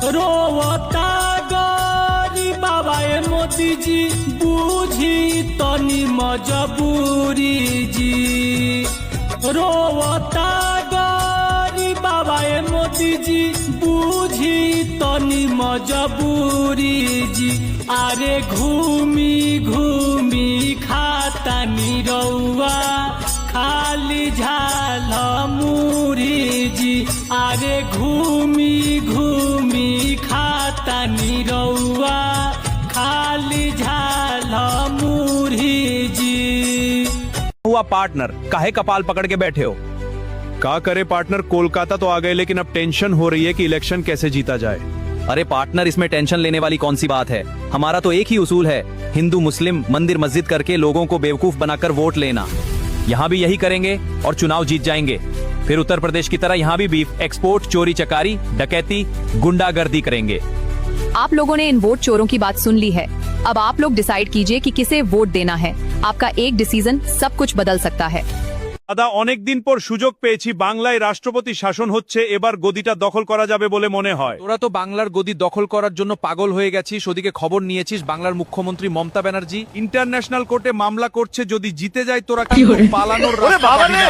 रोवता गरीब बाबा मोदी जी बूझी तनी मजबूरी जी। रोवता गरीब बाबा मोदी जी बूझी तनी मजबूरी जी। अरे घूमी घूमी खाता निरौआ खाली झाल मुरी जी। अरे घूमी घूमी खाता निरौआ खाली झाल मुरी जी। हुआ पार्टनर, काहे कपाल पकड़ के बैठे हो? का करे पार्टनर, कोलकाता तो आ गए लेकिन अब टेंशन हो रही है कि इलेक्शन कैसे जीता जाए। अरे पार्टनर, इसमें टेंशन लेने वाली कौन सी बात है? हमारा तो एक ही उसूल है, हिंदू मुस्लिम मंदिर मस्जिद करके लोगों को बेवकूफ बनाकर वोट लेना। यहाँ भी यही करेंगे और चुनाव जीत जाएंगे। फिर उत्तर प्रदेश की तरह यहाँ भी बीफ एक्सपोर्ट, चोरी चकारी, डकैती, गुंडागर्दी करेंगे। आप लोगों ने इन वोट चोरों की बात सुन ली है। अब आप लोग डिसाइड कीजिए कि किसे वोट देना है। आपका एक डिसीजन सब कुछ बदल सकता है। দাদা, অনেকদিন পর সুযোগ পেয়েছি, বাংলায় রাষ্ট্রপতি শাসন হচ্ছে, এবার গদিটা দখল করা যাবে বলে মনে হয়। তোরা তো বাংলার গদি দখল করার জন্য পাগল হয়ে গেছিস। ওদিকে খবর নিয়েছিস বাংলার মুখ্যমন্ত্রী মমতা ব্যানার্জি ইন্টারন্যাশনাল কোর্টে মামলা করছে, যদি জিতে যায় তোরা কি পালানোর রাস্তা পাবি না।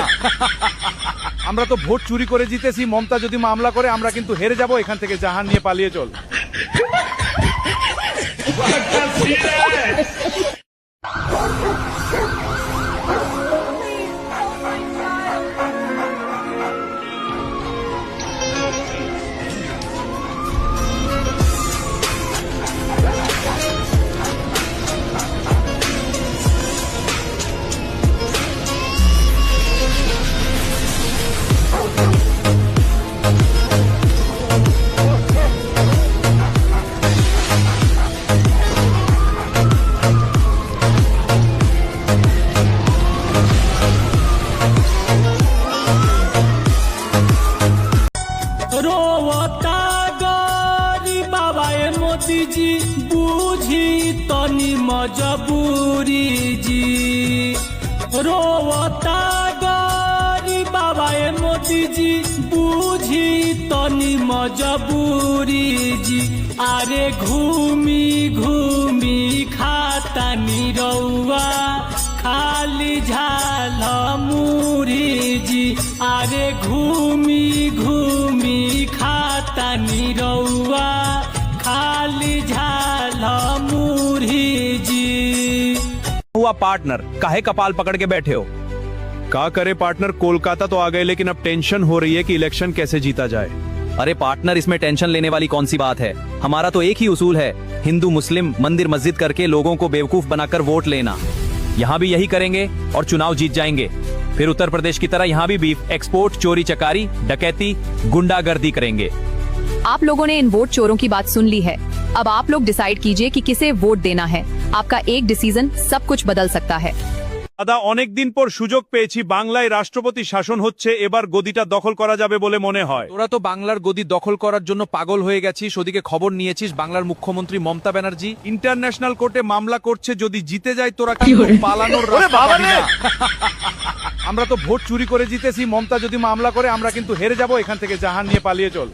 আমরা তো ভোট চুরি করে জিতেছি, মমতা যদি মামলা করে আমরা কিন্তু হেরে যাব। এখান থেকে জাহান নিয়ে পালিয়ে চল। रोवता गरीब बाबा मोदी जी बूझी तनी मजबूरी जी। रोवता गरीब बाबा मोदी जी बूझी तनी मजबूरी जी। अरे घूमी घूमी खाता निरौआ खाली झाल मुरी जी। अरे घूमी घूमी खाता निरौआ खाली झाल मुरी जी। हुआ पार्टनर, काहे कपाल पकड़ के बैठे हो? का करे पार्टनर, कोलकाता तो आ गए लेकिन अब टेंशन हो रही है कि इलेक्शन कैसे जीता जाए। अरे पार्टनर, इसमें टेंशन लेने वाली कौन सी बात है? हमारा तो एक ही उसूल है, हिंदू मुस्लिम मंदिर मस्जिद करके लोगों को बेवकूफ बनाकर वोट लेना। यहाँ भी यही करेंगे और चुनाव जीत जाएंगे। फिर उत्तर प्रदेश की तरह यहाँ भी बीफ एक्सपोर्ट, चोरी चकारी, डकैती, गुंडागर्दी करेंगे। आप लोगों ने इन वोट चोरों की बात सुन ली है। अब आप लोग डिसाइड कीजिए कि किसे वोट देना है। आपका एक डिसीजन सब कुछ बदल सकता है। দাদা, অনেকদিন পর সুযোগ পেয়েছি, বাংলায় রাষ্ট্রপতি শাসন হচ্ছে, এবার গদিটা দখল করা যাবে বলে মনে হয়। তোরা তো বাংলার গদি দখল করার জন্য পাগল হয়ে গেছিস। ওদিকে খবর নিয়েছিস বাংলার মুখ্যমন্ত্রী মমতা ব্যানার্জি ইন্টারন্যাশনাল কোর্টে মামলা করছে, যদি জিতে যায় তোরা কিন্তু পালানোর রাস্তা পাবি না। আমরা তো ভোট চুরি করে জিতেছি, মমতা যদি মামলা করে আমরা কিন্তু হেরে যাব। এখান থেকে জাহান নিয়ে পালিয়ে চল।